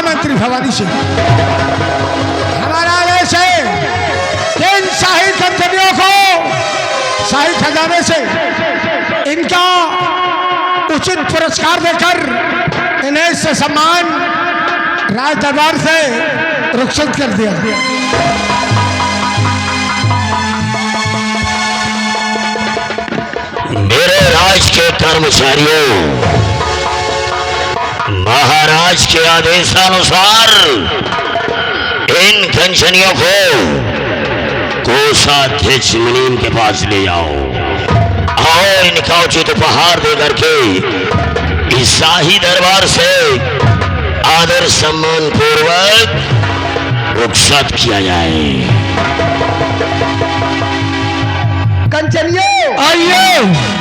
महामंत्री भवानी सिंह, हमारा आदेश है कि इन शाही कंपनियों को शाही खजाने से इनका उचित पुरस्कार देकर इन्हें इससे सम्मान राज दरबार से रुखसत कर दिया। मेरे राज के कर्मचारियों, महाराज के आदेशानुसार इन कंचनियों को कोषाध्यक्ष मुनीम के पास ले जाओ और इनका उचित उपहार देकर के इस शाही दरबार से आदर सम्मान पूर्वक रुखसत किया जाए। कंचनियों आइए।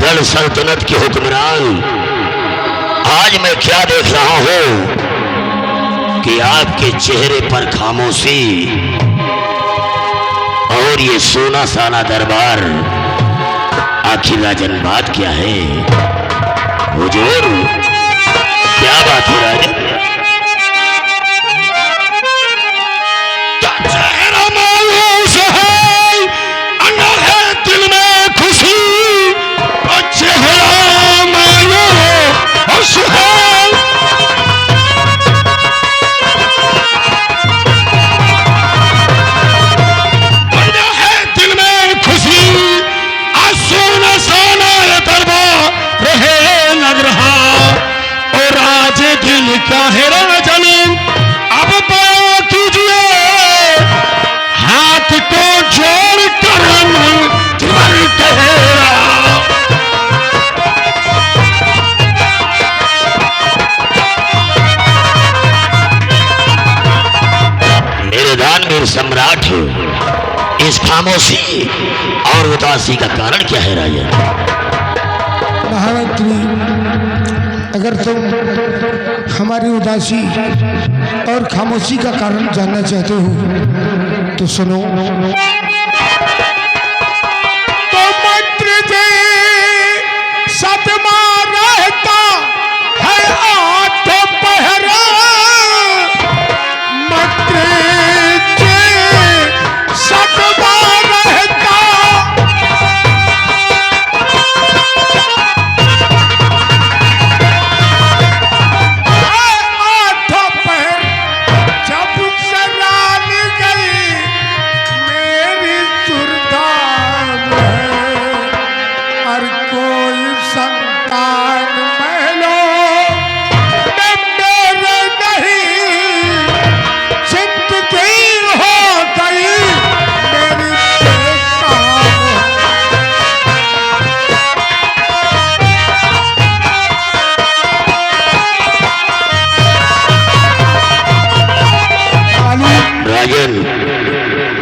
गढ़ सल्तनत के हुक्मरान, आज मैं क्या देख रहा हूं कि आपके चेहरे पर खामोशी और ये सोना साना दरबार, आखिर राजन बात क्या है? हुजूर क्या बात है राजन? चेहरा मायूस है, अंदर है दिल में खुशी, चेहरा मायूस है। अंदर है दिल में खुशी, आज सोना सोना दरबार रहे लग रहा, और आज दिल का है राजन अब पाया कीजिए, हाथ को जोड़ कर सम्राट, इस खामोशी और उदासी का कारण क्या है राजा? महामंत्री, अगर तुम हमारी उदासी और खामोशी का कारण जानना चाहते हो तो सुनो। तो मंत्री जी सदमा रहता है आठ पहरा, मंत्री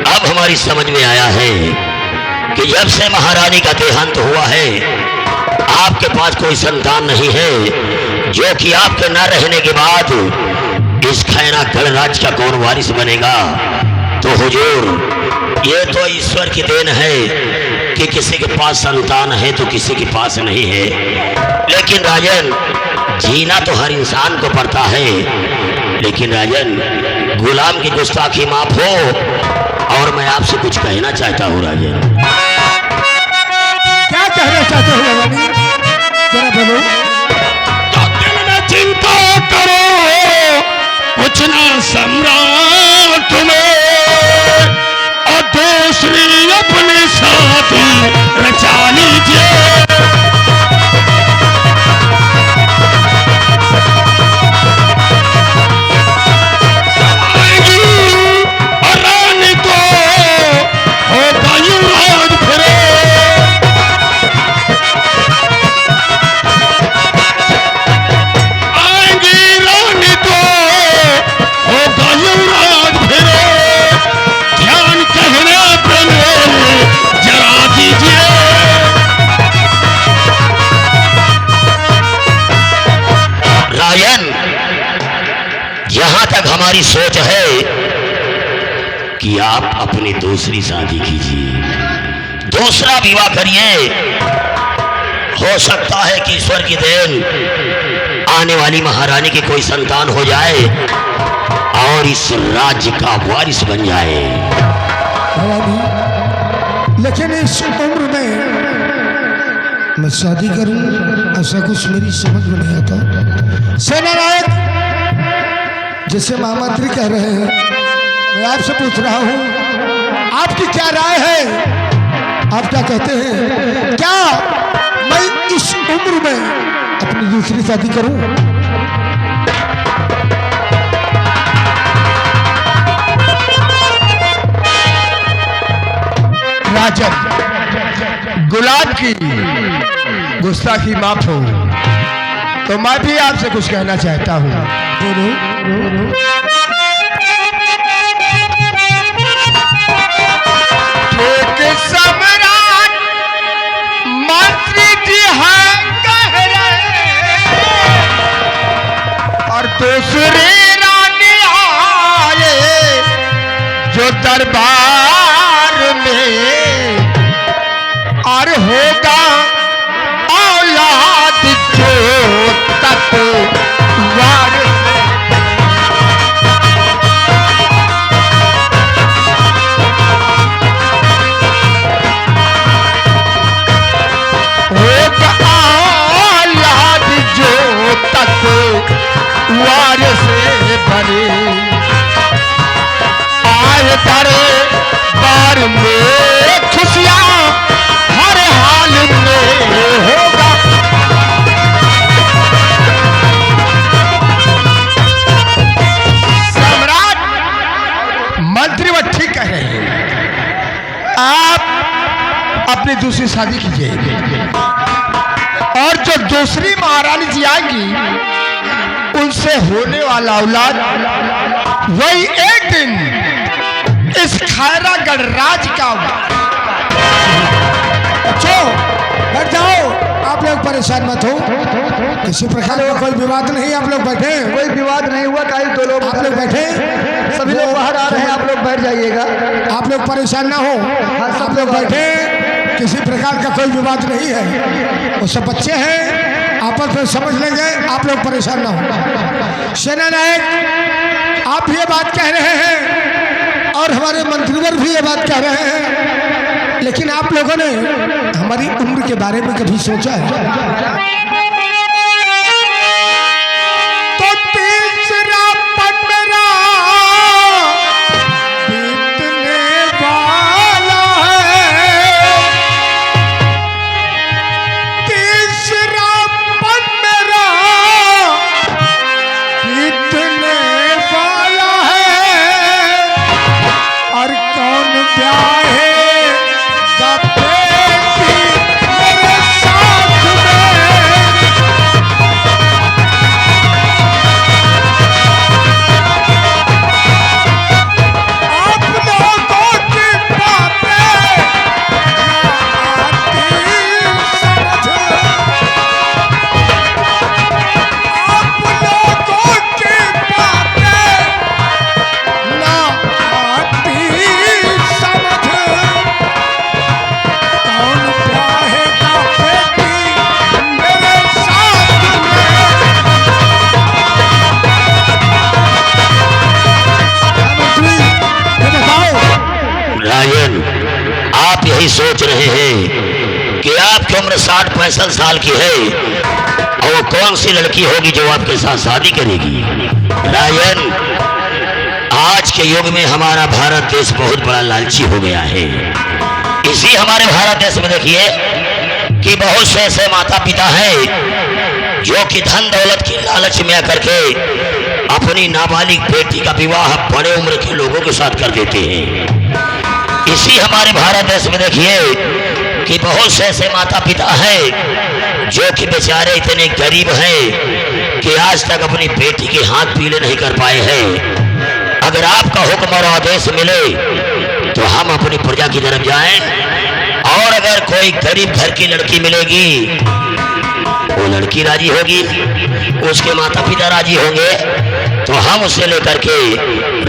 अब हमारी समझ में आया है कि जब से महारानी का देहांत हुआ है आपके पास कोई संतान नहीं है, जो कि आपके न रहने के बाद इस खैरा गणराज का कौन वारिस बनेगा। तो हुजूर, ये तो ईश्वर की देन है कि किसी के पास संतान है तो किसी के पास नहीं है। लेकिन राजन, जीना तो हर इंसान को पड़ता है। लेकिन राजन, गुलाम की गुस्ताखी माफ हो। और मैं आपसे कुछ कहना चाहता हूँ राजन। क्या कहना चाहते हो रानी, जरा बोलो। तो दिल में चिंता करो, कुछ ना सम्राट में, और दूसरी अपने साथ रचा लीजिए। जहां तक हमारी सोच है कि आप अपनी दूसरी शादी कीजिए, दूसरा विवाह करिए। हो सकता है कि ईश्वर की देन आने वाली महारानी की कोई संतान हो जाए और इस राज्य का वारिस बन जाए। लेकिन इस उम्र में मैं शादी करूं, ऐसा कुछ मेरी समझ में नहीं आता। सेनानायक, जैसे महामंत्री कह रहे हैं, मैं आपसे पूछ रहा हूं, आपकी क्या राय है? आप क्या कहते हैं? क्या मैं इस उम्र में अपनी दूसरी शादी करूं? राजन, गुलाब की गुस्ताखी माफ हो तो मैं भी आपसे कुछ कहना चाहता हूँ। एक सम्राट मंत्री जी हैं कह रहे, और दूसरी रानी आए जो दरबार में, और होगा औलाद जो तत्वार होगा औलाद जो तत्वार से बने, आए दरबार में खुशियाँ हर हाल में होगा। सम्राट मंत्री वो ठीक कह रहे हैं, आप अपनी दूसरी शादी कीजिए, और जो दूसरी महारानी जी आएंगी उनसे होने वाला औलाद वही एक दिन इस खैरा गणराज का होगा। अच्छो, बैठ जाओ, आप लोग परेशान मत हो, किसी प्रकार का कोई विवाद नहीं। आप लोग बैठे, कोई विवाद नहीं हुआ, कई दो लोग आप लोग बैठे, सभी लोग बाहर आ रहे हैं, आप लोग बैठ जाइएगा। आप लोग परेशान ना हो, आप लोग बैठे, किसी प्रकार का कोई विवाद नहीं है। वो सब बच्चे हैं, आपस में समझ लेंगे, आप लोग परेशान ना हो। सेनानायक, आप ये बात कह रहे हैं और हमारे मंत्रीवर भी ये बात कह रहे हैं, लेकिन आप लोगों ने हमारी उम्र के बारे में कभी सोचा है? तो तीसरा पंद्रह बीतने वाला है, तीसरा पंद्रह बीतने वाला है, और कौन ब्याहे मेरे साथ में उम्र 60-65 साल की है, और वो कौन सी लड़की होगी जो आपके साथ शादी करेगी? राजन, आज के युग में हमारा भारत देश बहुत बड़ा लालची हो गया है। इसी हमारे भारत देश में देखिए कि बहुत से ऐसे माता पिता हैं जो कि धन दौलत की लालच में आकर के अपनी नाबालिग बेटी का विवाह बड़े उम्र के लोगों के साथ कर देते हैं। इसी हमारे भारत देश में देखिए कि बहुत से ऐसे माता पिता हैं जो कि बेचारे इतने गरीब हैं कि आज तक अपनी बेटी के हाथ पीले नहीं कर पाए हैं। अगर आपका हुक्म और आदेश मिले तो हम अपनी प्रजा की तरफ जाएं, और अगर कोई गरीब घर की लड़की मिलेगी, वो लड़की राजी होगी, उसके माता पिता राजी होंगे, तो हम उसे लेकर के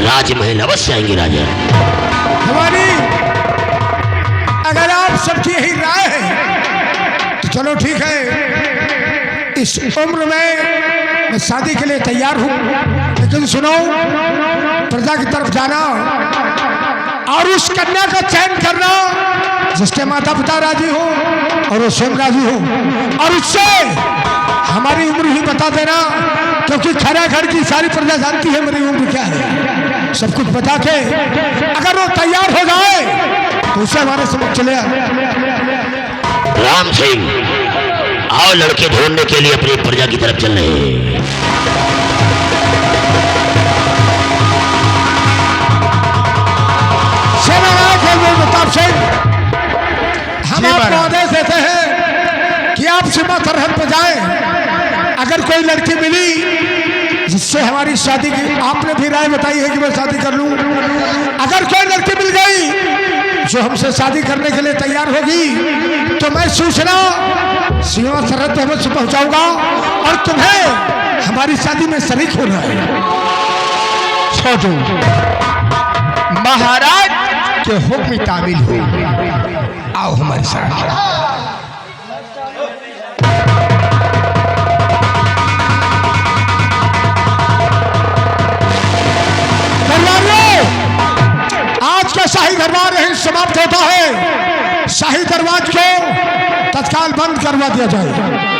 राजमहल अवश्य आएंगे। राजा, हमारी अगर आप सबकी यही राय है तो चलो ठीक है, इस उम्र में मैं शादी के लिए तैयार हूं, लेकिन सुनो, प्रजा की तरफ जाना और उस कन्या का चयन करना जिसके माता पिता राजी हो और वो स्वयं राजी हो, और उससे हमारी उम्र ही बता देना, क्योंकि खरा घर की सारी प्रजा जानती है मेरी उम्र क्या है। सब कुछ बता के अगर वो तैयार हो जाए तो उसे हमारे समझ चले आए। राम सिंह, आओ लड़के ढूंढने के लिए अपनी प्रजा की तरफ चल रहे हैं। प्रताप सिंह, हम आपको आदेश देते हैं कि आप सीमा सरहद पर जाएं। अगर कोई लड़की मिली जिससे हमारी शादी की, आपने भी राय बताई है कि मैं शादी कर लूं, अगर कोई लड़की मिल गई जो हमसे शादी करने के लिए तैयार होगी तो मैं सूचना सीमा सरहद पर अवश्य पहुंचाऊंगा और तुम्हें हमारी शादी में शरीक होना है। छोटू, महाराज के हुक्म तामील हुई, आओ हमारे साथ। आज का शाही दरबार यहीं समाप्त होता है। शाही दरबार को तत्काल बंद करवा दिया जाए।